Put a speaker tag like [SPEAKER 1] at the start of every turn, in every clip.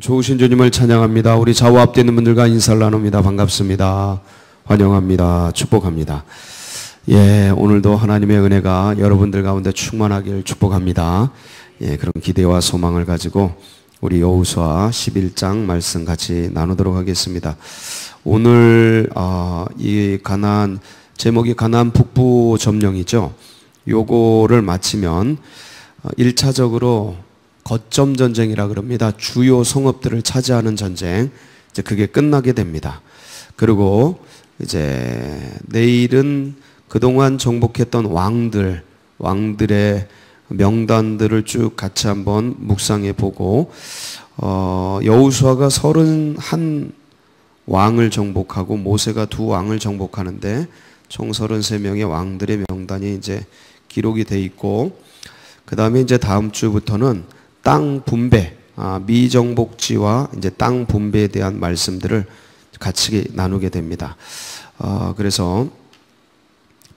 [SPEAKER 1] 좋으신 주님을 찬양합니다. 우리 좌우 앞에 있는 분들과 인사를 나눕니다. 반갑습니다. 환영합니다. 축복합니다. 예, 오늘도 하나님의 은혜가 여러분들 가운데 충만하길 축복합니다. 예, 그런 기대와 소망을 가지고 우리 여호수아 11장 말씀 같이 나누도록 하겠습니다. 오늘 이 가나안, 제목이 가나안 북부 점령이죠. 요거를 마치면 1차적으로 거점 전쟁이라 그럽니다. 주요 성읍들을 차지하는 전쟁, 이제 그게 끝나게 됩니다. 그리고 이제 내일은 그동안 정복했던 왕들의 명단들을 쭉 같이 한번 묵상해 보고, 여호수아가 31 왕을 정복하고 모세가 2 왕을 정복하는데 총 33명의 왕들의 명단이 이제 기록이 돼 있고, 그 다음에 이제 다음 주부터는 땅 분배, 미정복지와 이제 땅 분배에 대한 말씀들을 같이 나누게 됩니다. 그래서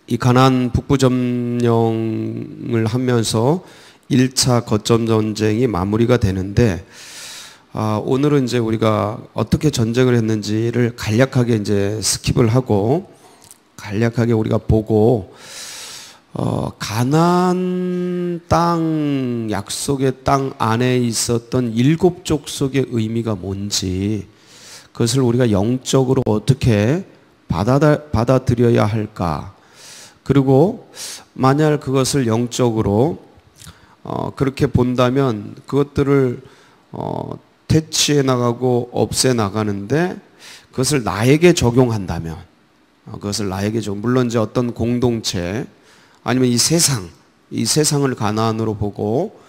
[SPEAKER 1] 이 가나안 북부 점령을 하면서 1차 거점 전쟁이 마무리가 되는데, 오늘은 이제 우리가 어떻게 전쟁을 했는지를 간략하게 이제 스킵을 하고 간략하게 우리가 보고, 가나안 땅, 약속의 땅 안에 있었던 7 족속의 의미가 뭔지, 그것을 우리가 영적으로 어떻게 받아들여야 할까, 그리고 만약 그것을 영적으로 그렇게 본다면 그것들을 퇴치해 나가고 없애 나가는데, 그것을 나에게 적용한다면, 물론 이제 어떤 공동체 아니면 이 세상을 가나안으로 보고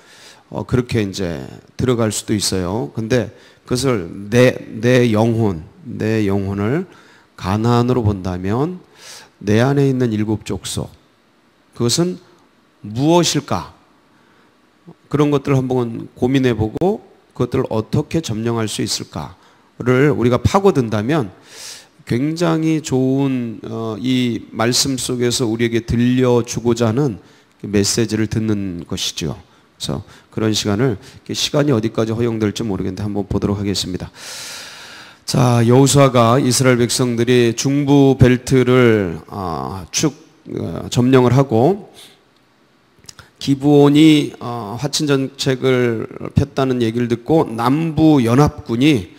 [SPEAKER 1] 그렇게 이제 들어갈 수도 있어요. 근데 그것을 내 영혼을 가나안으로 본다면 내 안에 있는 7 족속, 그것은 무엇일까? 그런 것들을 한번 고민해 보고 그것들을 어떻게 점령할 수 있을까를 우리가 파고든다면 굉장히 좋은 이 말씀 속에서 우리에게 들려주고자 하는 메시지를 듣는 것이죠. 그래서 그런 시간이 어디까지 허용될지 모르겠는데 한번 보도록 하겠습니다. 자, 여호수아가 이스라엘 백성들이 중부 벨트를 쭉 점령을 하고 기브온이 화친 전책을 폈다는 얘기를 듣고 남부 연합군이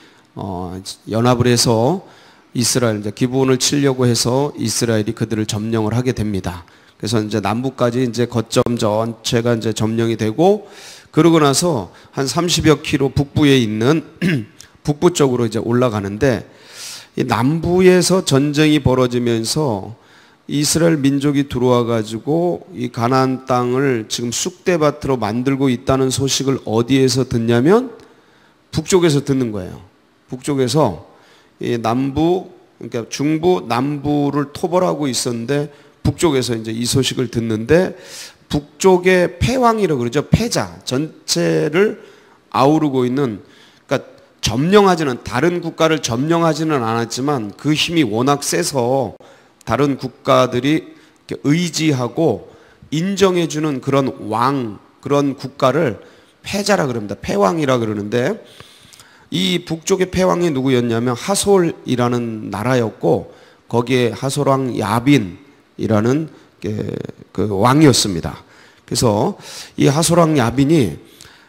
[SPEAKER 1] 연합을 해서 이스라엘, 이제 기브온을 치려고 해서 이스라엘이 그들을 점령을 하게 됩니다. 그래서 이제 남부까지 이제 거점 전체가 이제 점령이 되고, 그러고 나서 한 30여 킬로 북부에 있는 북부 쪽으로 이제 올라가는데, 이 남부에서 전쟁이 벌어지면서 이스라엘 민족이 들어와 가지고 이 가나안 땅을 지금 쑥대밭으로 만들고 있다는 소식을 어디에서 듣냐면 북쪽에서 듣는 거예요. 북쪽에서 이 그러니까 중부 남부를 토벌하고 있었는데 북쪽에서 이제 이 소식을 듣는데, 북쪽의 패왕이라고 그러죠. 패자 전체를 아우르고 있는, 그러니까 다른 국가를 점령하지는 않았지만 그 힘이 워낙 세서 다른 국가들이 의지하고 인정해주는 그런 국가를 패자라 그럽니다. 패왕이라 그러는데, 이 북쪽의 패왕이 누구였냐면 하솔이라는 나라였고, 거기에 하솔왕 야빈이라는 그 왕이었습니다. 그래서 이 하솔왕 야빈이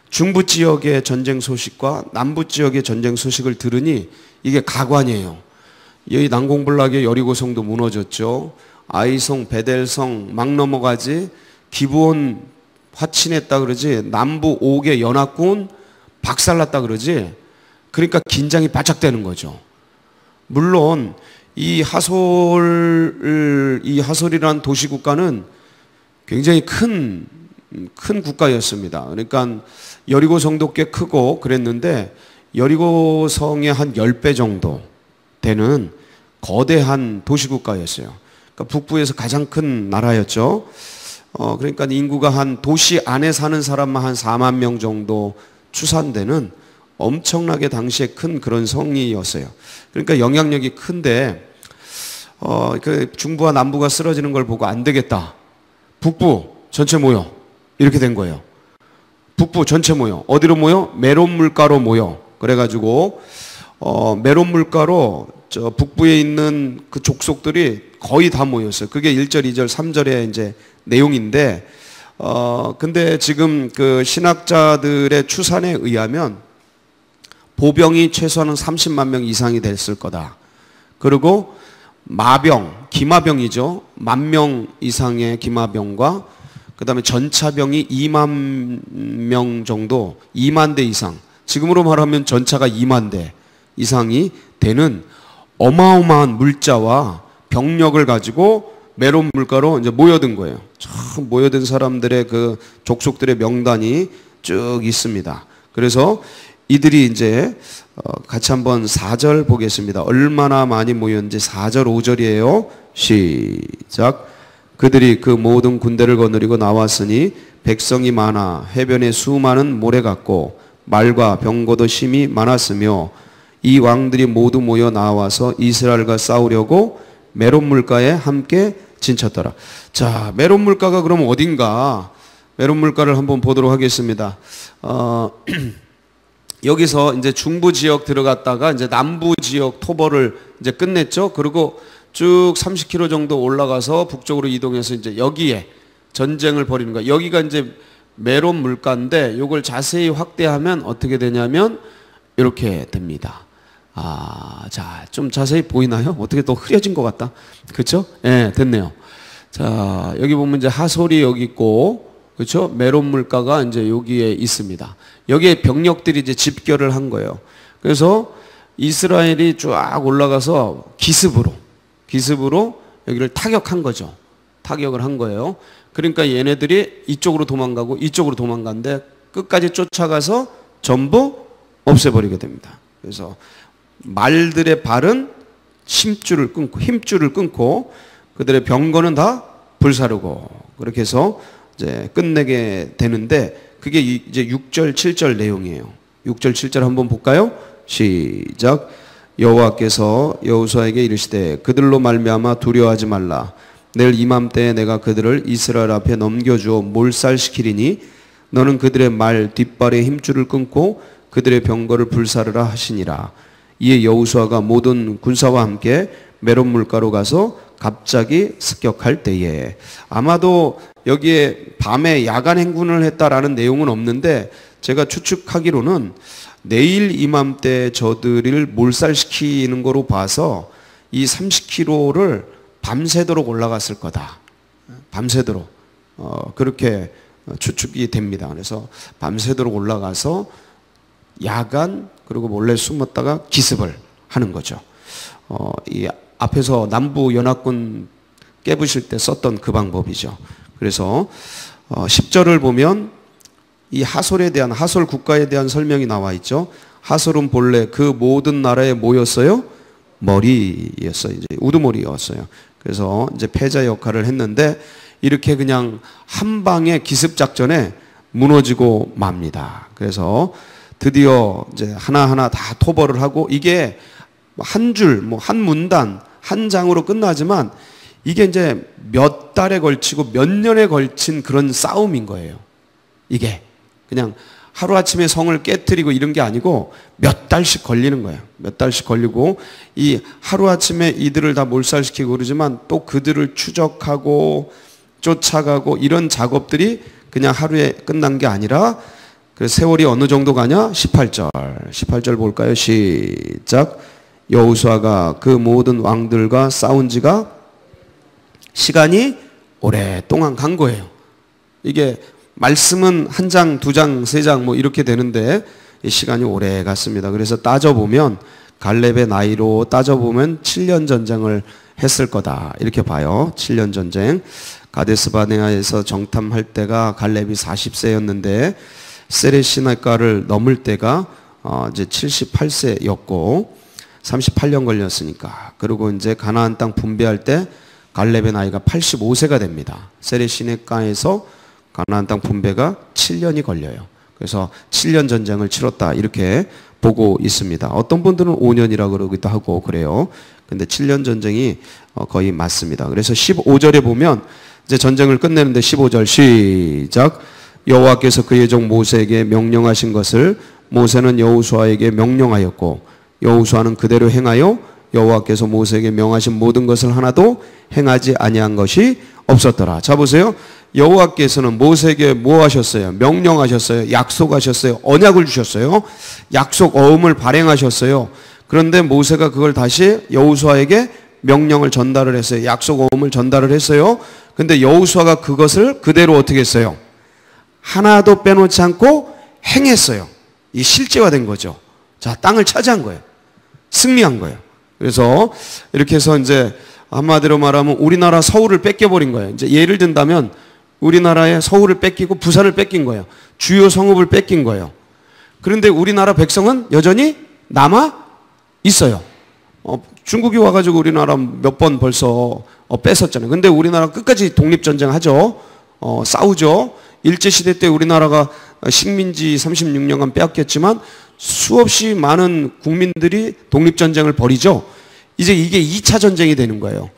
[SPEAKER 1] 중부 지역의 전쟁 소식과 남부 지역의 전쟁 소식을 들으니 이게 가관이에요. 여기 난공불락의 여리고성도 무너졌죠. 아이성, 베델성 막 넘어가지, 기브온 화친했다 그러지, 남부 5개 연합군 박살났다 그러지. 그러니까 긴장이 바짝되는 거죠. 물론 이 하솔이라는 도시국가는 굉장히 큰 국가였습니다. 그러니까 여리고성도 꽤 크고 그랬는데, 여리고성의 한 10배 정도 되는 거대한 도시국가였어요. 그러니까 북부에서 가장 큰 나라였죠. 그러니까 인구가 한 도시 안에 사는 사람만 한 4만 명 정도 추산되는 엄청나게 당시에 큰 그런 성이었어요. 그러니까 영향력이 큰데, 그 중부와 남부가 쓰러지는 걸 보고 안 되겠다, 북부 전체 모여, 이렇게 된 거예요. 북부 전체 모여. 어디로 모여? 메론 물가로 모여. 그래가지고 메론 물가로 저 북부에 있는 그 족속들이 거의 다 모였어요. 그게 1절, 2절, 3절의 이제 내용인데, 근데 지금 그 신학자들의 추산에 의하면 보병이 최소한 30만 명 이상이 됐을 거다. 그리고 마병, 기마병이죠. 10,000명 이상의 기마병과 그 다음에 전차병이 2만 명 정도, 2만 대 이상. 지금으로 말하면 전차가 2만 대 이상이 되는 어마어마한 물자와 병력을 가지고 메론 물가로 이제 모여든 거예요. 참 모여든 사람들의 그 족속들의 명단이 쭉 있습니다. 그래서 이들이 이제 같이 한번 4절 보겠습니다. 얼마나 많이 모였는지 4절, 5절이에요. 시작. 그들이 그 모든 군대를 거느리고 나왔으니 백성이 많아 해변에 수많은 모래 같고 말과 병거도 심히 많았으며 이 왕들이 모두 모여 나와서 이스라엘과 싸우려고 메론 물가에 함께 진쳤더라. 자, 메론 물가가 그럼 어딘가? 메론 물가를 한번 보도록 하겠습니다. 여기서 이제 중부 지역 들어갔다가 이제 남부 지역 토벌을 이제 끝냈죠. 그리고 쭉 30km 정도 올라가서 북쪽으로 이동해서 이제 여기에 전쟁을 벌이는 거예요. 여기가 이제 메론 물가인데 이걸 자세히 확대하면 어떻게 되냐면 이렇게 됩니다. 자, 좀 자세히 보이나요? 어떻게 또 흐려진 것 같다. 그렇죠? 예, 됐네요. 자, 여기 보면 이제 하솔이 여기 있고, 그렇죠? 메론 물가가 이제 여기에 있습니다. 여기에 병력들이 이제 집결을 한 거예요. 그래서 이스라엘이 쫙 올라가서 기습으로 여기를 타격한 거죠. 타격을 한 거예요. 그러니까 얘네들이 이쪽으로 도망가고 이쪽으로 도망가는데 끝까지 쫓아가서 전부 없애버리게 됩니다. 그래서 말들의 발은 힘줄을 끊고 그들의 병거는 다 불사르고 그렇게 해서 이제 끝내게 되는데 그게 이제 6절, 7절 내용이에요. 6절, 7절 한번 볼까요? 시작. 여호와께서 여호수아에게 이르시되 그들로 말미암아 두려워하지 말라. 내일 이맘때에 내가 그들을 이스라엘 앞에 넘겨주어 몰살시키리니 너는 그들의 말 뒷발에 힘줄을 끊고 그들의 병거를 불사르라 하시니라. 이에 여호수아가 모든 군사와 함께 메론 물가로 가서 갑자기 습격할 때에, 아마도 여기에 밤에 야간 행군을 했다라는 내용은 없는데 제가 추측하기로는 내일 이맘때 저들을 몰살시키는 거로 봐서 이 30km를 밤새도록 올라갔을 거다. 밤새도록 그렇게 추측이 됩니다. 그래서 밤새도록 올라가서 야간 그리고 몰래 숨었다가 기습을 하는 거죠. 이 앞에서 남부 연합군 깨부실 때 썼던 그 방법이죠. 그래서 10절을 보면 이 하솔에 대한, 하솔 국가에 대한 설명이 나와 있죠. 하솔은 본래 그 모든 나라에 뭐였어요? 머리였어요. 이제 우두머리였어요. 그래서 이제 패자 역할을 했는데 이렇게 그냥 한 방의 기습 작전에 무너지고 맙니다. 그래서 드디어 이제 하나하나 다 토벌을 하고, 이게 한 줄, 뭐 한 문단, 한 장으로 끝나지만 이게 이제 몇 달에 걸치고 몇 년에 걸친 그런 싸움인 거예요. 이게 그냥 하루아침에 성을 깨트리고 이런 게 아니고 몇 달씩 걸리는 거예요. 몇 달씩 걸리고, 이 하루아침에 이들을 다 몰살시키고 그러지만 또 그들을 추적하고 쫓아가고 이런 작업들이 그냥 하루에 끝난 게 아니라, 그 세월이 어느 정도 가냐? 18절 볼까요? 시작. 여호수아가 그 모든 왕들과 싸운 지가 시간이 오랫동안 간 거예요. 이게 말씀은 한 장, 두 장, 세 장 뭐 이렇게 되는데 시간이 오래 갔습니다. 그래서 따져보면 갈렙의 나이로 따져보면 7년 전쟁을 했을 거다 이렇게 봐요. 7년 전쟁. 가데스바네아에서 정탐할 때가 갈렙이 40세였는데 세레시나가를 넘을 때가 이제 78세였고 38년 걸렸으니까. 그리고 이제 가나안 땅 분배할 때 갈렙의 나이가 85세가 됩니다. 세레시나가에서 가나안 땅 분배가 7년이 걸려요. 그래서 7년 전쟁을 치렀다 이렇게 보고 있습니다. 어떤 분들은 5년이라고 그러기도 하고 그래요. 근데 7년 전쟁이 거의 맞습니다. 그래서 15절에 보면 이제 전쟁을 끝내는데 15절 시작. 여호와께서 그의 종 모세에게 명령하신 것을 모세는 여호수아에게 명령하였고 여호수아는 그대로 행하여 여호와께서 모세에게 명하신 모든 것을 하나도 행하지 아니한 것이 없었더라. 자 보세요. 여호와께서는 모세에게 뭐 하셨어요? 명령하셨어요. 약속하셨어요. 언약을 주셨어요. 약속 어음을 발행하셨어요. 그런데 모세가 그걸 다시 여호수아에게 명령을 전달을 했어요. 약속 어음을 전달을 했어요. 근데 여호수아가 그것을 그대로 어떻게 했어요? 하나도 빼놓지 않고 행했어요. 이 실제화된 거죠. 자, 땅을 차지한 거예요. 승리한 거예요. 그래서 이렇게 해서 이제 한마디로 말하면 우리나라 서울을 뺏겨버린 거예요. 이제 예를 든다면 우리나라의 서울을 뺏기고 부산을 뺏긴 거예요. 주요 성읍을 뺏긴 거예요. 그런데 우리나라 백성은 여전히 남아 있어요. 중국이 와가지고 우리나라 몇 번 벌써 뺏었잖아요. 근데 우리나라 끝까지 독립전쟁 하죠. 싸우죠. 일제시대 때 우리나라가 식민지 36년간 빼앗겼지만 수없이 많은 국민들이 독립전쟁을 벌이죠. 이제 이게 2차 전쟁이 되는 거예요.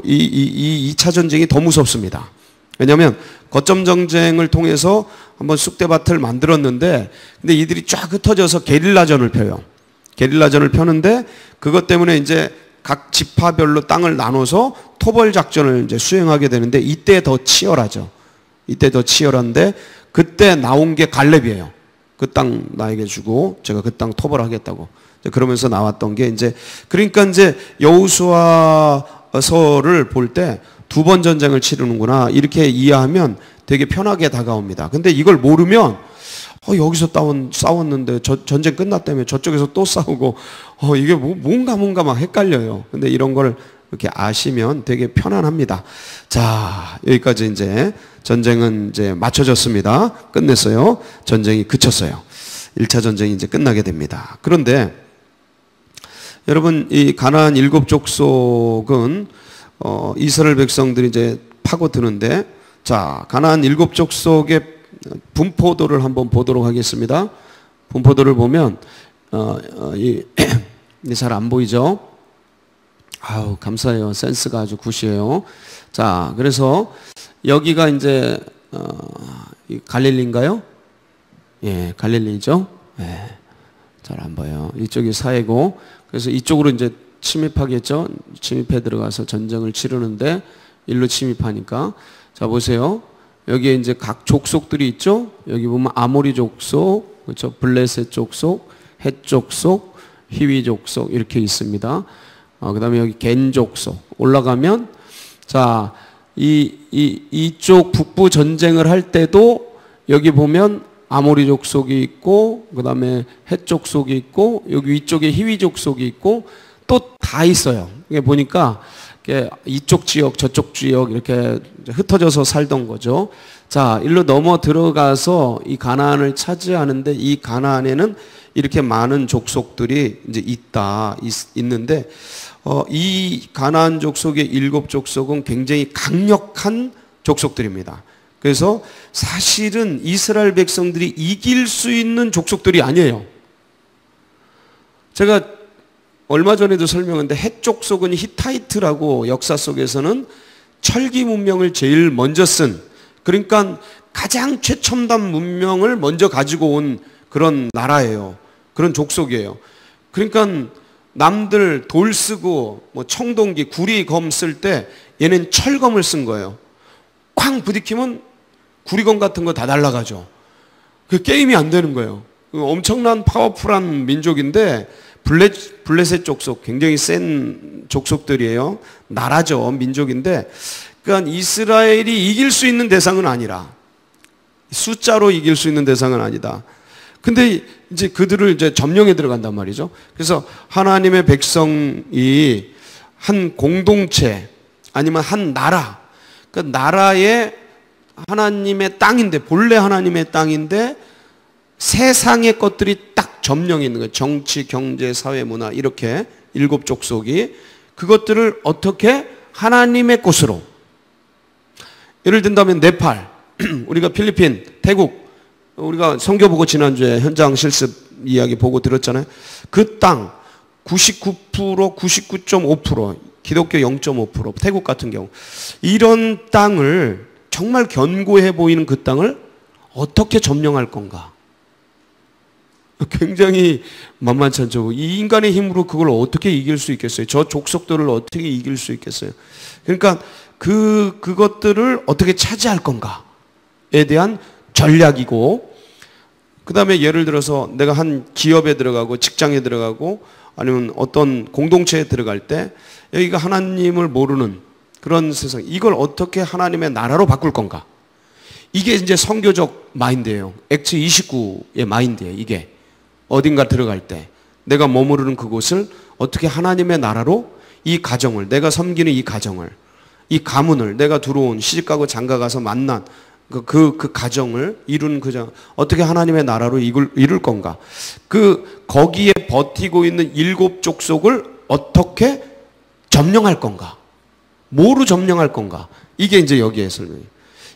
[SPEAKER 1] 이 2차 전쟁이 더 무섭습니다. 왜냐하면 거점 전쟁을 통해서 한번 쑥대밭을 만들었는데 근데 이들이 쫙 흩어져서 게릴라전을 펴요. 게릴라전을 펴는데 그것 때문에 이제 각 지파별로 땅을 나눠서 토벌 작전을 이제 수행하게 되는데 이때 더 치열하죠. 이때 더 치열한데 그때 나온 게 갈렙이에요. 그 땅 나에게 주고 제가 그 땅 토벌하겠다고. 그러면서 나왔던 게 이제 그러니까 이제 여호수아서를 볼 때 두 번 전쟁을 치르는구나 이렇게 이해하면 되게 편하게 다가옵니다. 근데 이걸 모르면 여기서 싸웠는데 전쟁 끝났다며 저쪽에서 또 싸우고 이게 뭔가 막 헷갈려요. 근데 이런 걸 이렇게 아시면 되게 편안합니다. 자, 여기까지 이제 전쟁은 이제 맞춰졌습니다. 끝냈어요. 전쟁이 그쳤어요. 1차 전쟁이 이제 끝나게 됩니다. 그런데 여러분 이 가나안 7족속은 이스라엘 백성들이 이제 파고드는데 자, 가나안 7족속의 분포도를 한번 보도록 하겠습니다. 분포도를 보면 잘 안 보이죠? 아우 감사해요. 센스가 아주 굿이에요. 자, 그래서 여기가 이제 갈릴리인가요? 예, 갈릴리죠. 예, 잘 안 보여요. 이쪽이 사해고 그래서 이쪽으로 이제 침입하겠죠. 침입해 들어가서 전쟁을 치르는데 일로 침입하니까 자 보세요. 여기에 이제 각 족속들이 있죠. 여기 보면 아모리 족속, 그렇죠? 블레셋 족속, 헷 족속, 히위 족속 이렇게 있습니다. 그다음에 여기 겐 족속 올라가면 자 이쪽 북부 전쟁을 할 때도 여기 보면 아모리 족속이 있고 그다음에 헷 족속이 있고 여기 위쪽에 히위 족속이 있고 또 다 있어요. 이게 보니까 이쪽 지역 저쪽 지역 이렇게 흩어져서 살던 거죠. 자, 일로 넘어 들어가서 이 가나안을 차지하는데 이 가나안에는 이렇게 많은 족속들이 이제 있는데 이 가나안 족속의 7족속은 굉장히 강력한 족속들입니다. 그래서 사실은 이스라엘 백성들이 이길 수 있는 족속들이 아니에요. 제가 얼마 전에도 설명했는데 헷 족속은 히타이트라고 역사 속에서는 철기 문명을 제일 먼저 쓴 그러니까 가장 최첨단 문명을 먼저 가지고 온 그런 나라예요. 그런 족속이에요. 그러니까 남들 돌 쓰고 뭐 청동기, 구리 검 쓸 때 얘는 철검을 쓴 거예요. 쾅 부딪히면 구리검 같은 거 다 날아가죠. 그 게임이 안 되는 거예요. 엄청난 파워풀한 민족인데 블레셋 족속 굉장히 센 족속들이에요. 나라죠. 민족인데 그러니까 이스라엘이 이길 수 있는 대상은 아니라 숫자로 이길 수 있는 대상은 아니다. 근데 이제 그들을 이제 점령해 들어간단 말이죠. 그래서 하나님의 백성이 한 공동체 아니면 한 나라 그 나라의 하나님의 땅인데 본래 하나님의 땅인데 세상의 것들이 딱 점령해 있는 거예요. 정치, 경제, 사회, 문화 이렇게 7족속이 그것들을 어떻게 하나님의 곳으로 예를 든다면 네팔 우리가 필리핀, 태국 우리가 선교 보고 지난주에 현장 실습 이야기 보고 들었잖아요. 그 땅 99%, 99.5% 기독교 0.5% 태국 같은 경우 이런 땅을 정말 견고해 보이는 그 땅을 어떻게 점령할 건가? 굉장히 만만치 않죠. 이 인간의 힘으로 그걸 어떻게 이길 수 있겠어요? 저 족속들을 어떻게 이길 수 있겠어요? 그러니까 그것들을 어떻게 차지할 건가에 대한 전략이고, 그 다음에 예를 들어서 내가 한 기업에 들어가고 직장에 들어가고 아니면 어떤 공동체에 들어갈 때 여기가 하나님을 모르는 그런 세상, 이걸 어떻게 하나님의 나라로 바꿀 건가? 이게 이제 선교적 마인드예요. 액트 29의 마인드예요. 이게 어딘가 들어갈 때 내가 머무르는 그곳을 어떻게 하나님의 나라로, 이 가정을, 내가 섬기는 이 가정을, 이 가문을, 내가 들어온 시집가고 장가가서 만난 그 가정을 이룬 어떻게 하나님의 나라로 이룰 건가? 거기에 버티고 있는 7 족속을 어떻게 점령할 건가? 뭐로 점령할 건가? 이게 이제 여기에 설명이에요.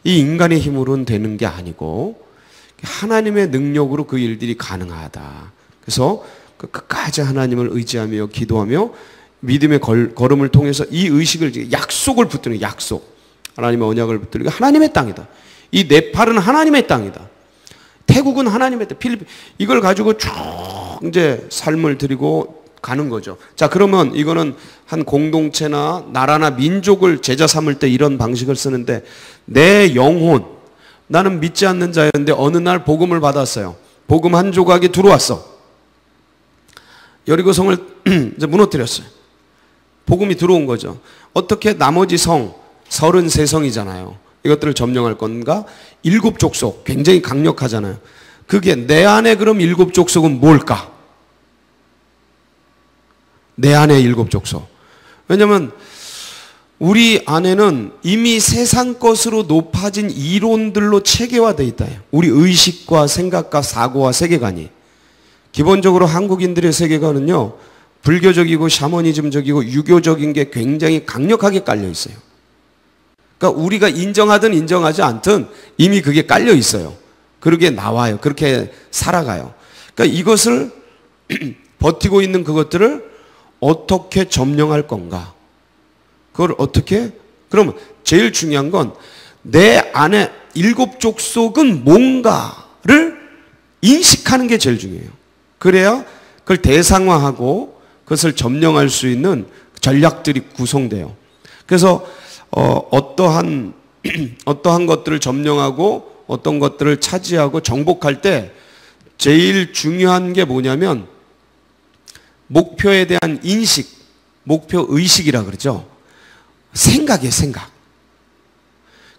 [SPEAKER 1] 이 인간의 힘으로는 되는 게 아니고 하나님의 능력으로 그 일들이 가능하다. 그래서 끝까지 하나님을 의지하며 기도하며 믿음의 걸음을 통해서 이 의식을, 약속을 붙드는, 약속, 하나님의 언약을 붙들고 하나님의 땅이다. 이 네팔은 하나님의 땅이다. 태국은 하나님의 땅, 필리핀, 이걸 가지고 쭉 이제 삶을 드리고 가는 거죠. 자, 그러면 이거는 한 공동체나 나라나 민족을 제자 삼을 때 이런 방식을 쓰는데, 내 영혼, 나는 믿지 않는 자였는데 어느 날 복음을 받았어요. 복음 한 조각이 들어왔어. 여리고성을 이제 무너뜨렸어요. 복음이 들어온 거죠. 어떻게 나머지 성 33성이잖아요. 이것들을 점령할 건가? 7 족속, 굉장히 강력하잖아요. 그게 내 안에 그럼 7 족속은 뭘까? 내 안에 7 족속. 왜냐면 우리 안에는 이미 세상 것으로 높아진 이론들로 체계화되어 있다. 우리 의식과 생각과 사고와 세계관이. 기본적으로 한국인들의 세계관은요, 불교적이고 샤머니즘적이고 유교적인 게 굉장히 강력하게 깔려 있어요. 그러니까 우리가 인정하든 인정하지 않든 이미 그게 깔려 있어요. 그렇게 나와요. 그렇게 살아가요. 그러니까 이것을 버티고 있는 그것들을 어떻게 점령할 건가? 그걸 어떻게? 그러면 제일 중요한 건 내 안에 7 족속은 뭔가를 인식하는 게 제일 중요해요. 그래야 그걸 대상화하고 그것을 점령할 수 있는 전략들이 구성돼요. 그래서 어떠한 것들을 점령하고 어떤 것들을 차지하고 정복할 때 제일 중요한 게 뭐냐면 목표에 대한 인식, 목표 의식이라 그러죠. 생각이에요, 생각.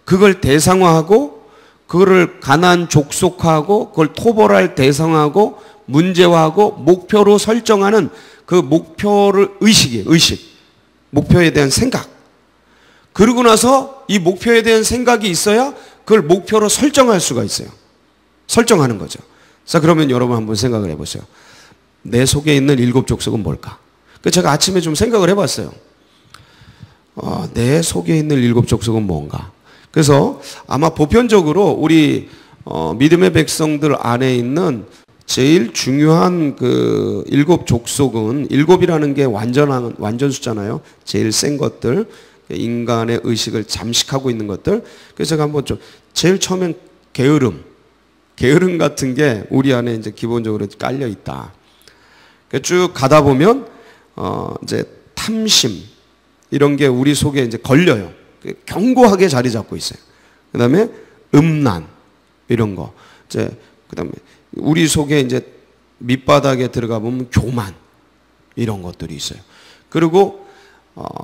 [SPEAKER 1] 그걸 대상화하고 그거를 가난 족속화하고 그걸 토벌할 대상화하고 문제화하고 목표로 설정하는 그 목표를 의식이에요, 의식. 목표에 대한 생각. 그러고 나서 이 목표에 대한 생각이 있어야 그걸 목표로 설정할 수가 있어요. 설정하는 거죠. 자, 그러면 여러분 한번 생각을 해보세요. 내 속에 있는 7 족속은 뭘까? 제가 아침에 좀 생각을 해봤어요. 내 속에 있는 7 족속은 뭔가? 그래서 아마 보편적으로 우리 믿음의 백성들 안에 있는 제일 중요한 그 7 족속은, 7이라는 게 완전 숫자잖아요. 제일 센 것들, 인간의 의식을 잠식하고 있는 것들. 그래서 제가 한번 제일 처음엔 게으름 같은 게 우리 안에 이제 기본적으로 깔려 있다. 쭉 가다 보면 이제 탐심 이런 게 우리 속에 이제 걸려요. 견고하게 자리 잡고 있어요. 그다음에 음란 이런 거. 그다음에 우리 속에 이제 밑바닥에 들어가 보면 교만 이런 것들이 있어요. 그리고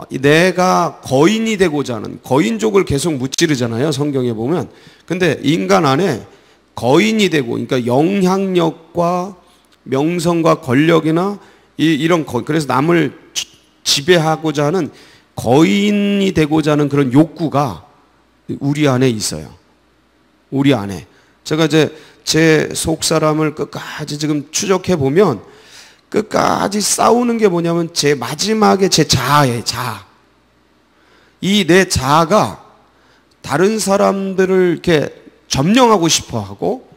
[SPEAKER 1] 내가 거인이 되고자 하는, 거인족을 계속 무찌르잖아요, 성경에 보면. 근데 인간 안에 거인이 되고, 그러니까 영향력과 명성과 권력이나 이런 그래서 남을 지배하고자 하는 거인이 되고자 하는 그런 욕구가 우리 안에 있어요. 우리 안에. 제가 이제 제 속사람을 끝까지 지금 추적해 보면 끝까지 싸우는 게 뭐냐면 제 마지막에 제 자아예요, 자아. 이 내 자아가 다른 사람들을 이렇게 점령하고 싶어 하고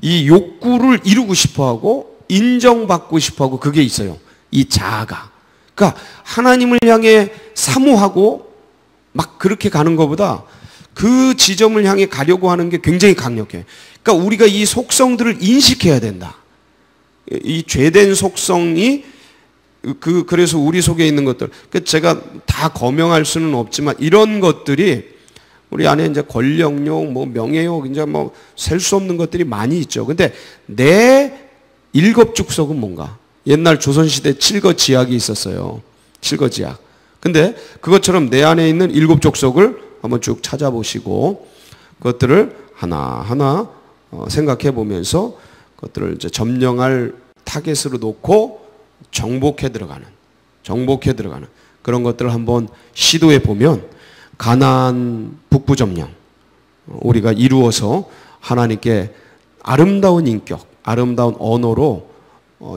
[SPEAKER 1] 이 욕구를 이루고 싶어 하고 인정받고 싶어 하고 그게 있어요. 이 자아가. 그러니까 하나님을 향해 사모하고 막 그렇게 가는 것보다 그 지점을 향해 가려고 하는 게 굉장히 강력해. 그러니까 우리가 이 속성들을 인식해야 된다. 이 죄된 속성이 그래서 우리 속에 있는 것들, 제가 다 거명할 수는 없지만 이런 것들이 우리 안에 이제 권력욕, 뭐 명예욕, 이제 뭐 셀 수 없는 것들이 많이 있죠. 근데 내 일곱 축속은 뭔가? 옛날 조선시대 칠거지약이 있었어요. 칠거지약. 근데 그것처럼 내 안에 있는 일곱 족속을 한번 쭉 찾아보시고 그것들을 하나하나 생각해 보면서 그것들을 이제 점령할 타겟으로 놓고 정복해 들어가는 그런 것들을 한번 시도해 보면 가나안 북부 점령 우리가 이루어서 하나님께 아름다운 인격, 아름다운 언어로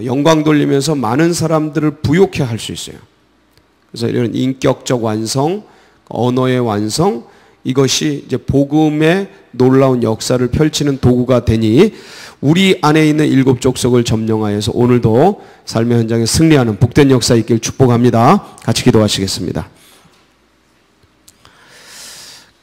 [SPEAKER 1] 영광 돌리면서 많은 사람들을 부욕해 할 수 있어요. 그래서 이런 인격적 완성, 언어의 완성, 이것이 이제 복음의 놀라운 역사를 펼치는 도구가 되니 우리 안에 있는 일곱 족속을 점령하여서 오늘도 삶의 현장에 승리하는 복된 역사 있길 축복합니다. 같이 기도하시겠습니다.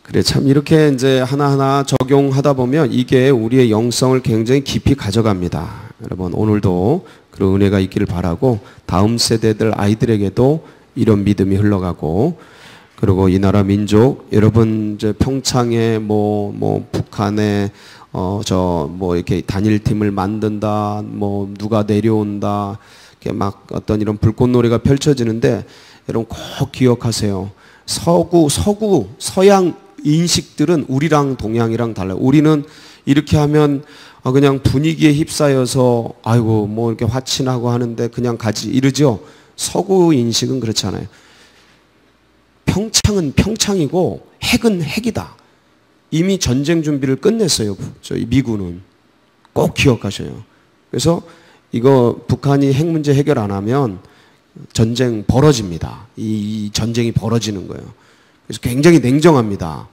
[SPEAKER 1] 그래, 참 이렇게 이제 하나하나 적용하다 보면 이게 우리의 영성을 굉장히 깊이 가져갑니다. 여러분, 오늘도 그런 은혜가 있기를 바라고 다음 세대들 아이들에게도 이런 믿음이 흘러가고, 그리고 이 나라 민족, 여러분 이제 평창에 북한에 이렇게 단일팀을 만든다, 누가 내려온다, 이렇게 막 어떤 이런 불꽃놀이가 펼쳐지는데, 여러분 꼭 기억하세요. 서양 인식들은 우리랑 동양이랑 달라요. 우리는 이렇게 하면 그냥 분위기에 휩싸여서 아이고 이렇게 화친하고 하는데 그냥 가지 이러죠. 서구 인식은 그렇지 않아요. 평창은 평창이고 핵은 핵이다. 이미 전쟁 준비를 끝냈어요. 저희 미군은. 꼭 기억하셔요. 그래서 이거 북한이 핵 문제 해결 안 하면 전쟁 벌어집니다. 이 전쟁이 벌어지는 거예요. 그래서 굉장히 냉정합니다.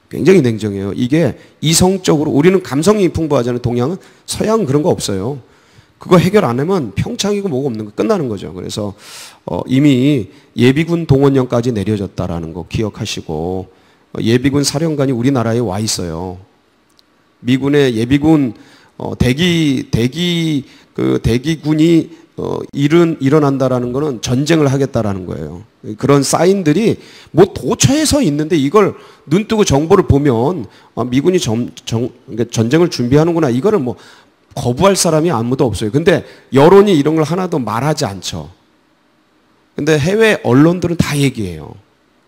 [SPEAKER 1] 굉장히 냉정해요. 이게 이성적으로 우리는 감성이 풍부하잖아요. 동양은. 서양은 그런 거 없어요. 그거 해결 안 하면 평창이고 뭐가 없는 거 끝나는 거죠. 그래서 이미 예비군 동원령까지 내려졌다라는 거 기억하시고, 예비군 사령관이 우리나라에 와 있어요. 미군의 예비군 대기군이 일어난다라는 거는 전쟁을 하겠다라는 거예요. 그런 사인들이 도처에 서 있는데 이걸 눈 뜨고 정보를 보면 미군이 그러니까 전쟁을 준비하는구나. 이거를 거부할 사람이 아무도 없어요. 근데 여론이 이런 걸 하나도 말하지 않죠. 근데 해외 언론들은 다 얘기해요.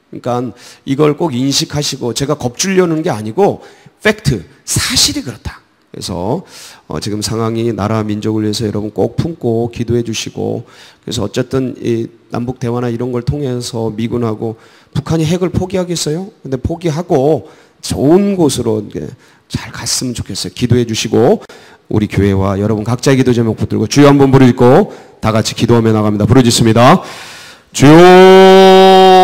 [SPEAKER 1] 그러니까 이걸 꼭 인식하시고, 제가 겁주려는 게 아니고 팩트, 사실이 그렇다. 그래서 지금 상황이 나라 민족을 위해서 여러분 꼭 품고 기도해 주시고, 그래서 어쨌든 이 남북 대화나 이런 걸 통해서 미군하고 북한이 핵을 포기하겠어요? 근데 포기하고 좋은 곳으로 잘 갔으면 좋겠어요. 기도해 주시고, 우리 교회와 여러분 각자의 기도 제목 붙들고 주여 한번 부르고 다 같이 기도하며 나갑니다. 부르짖습니다. 주여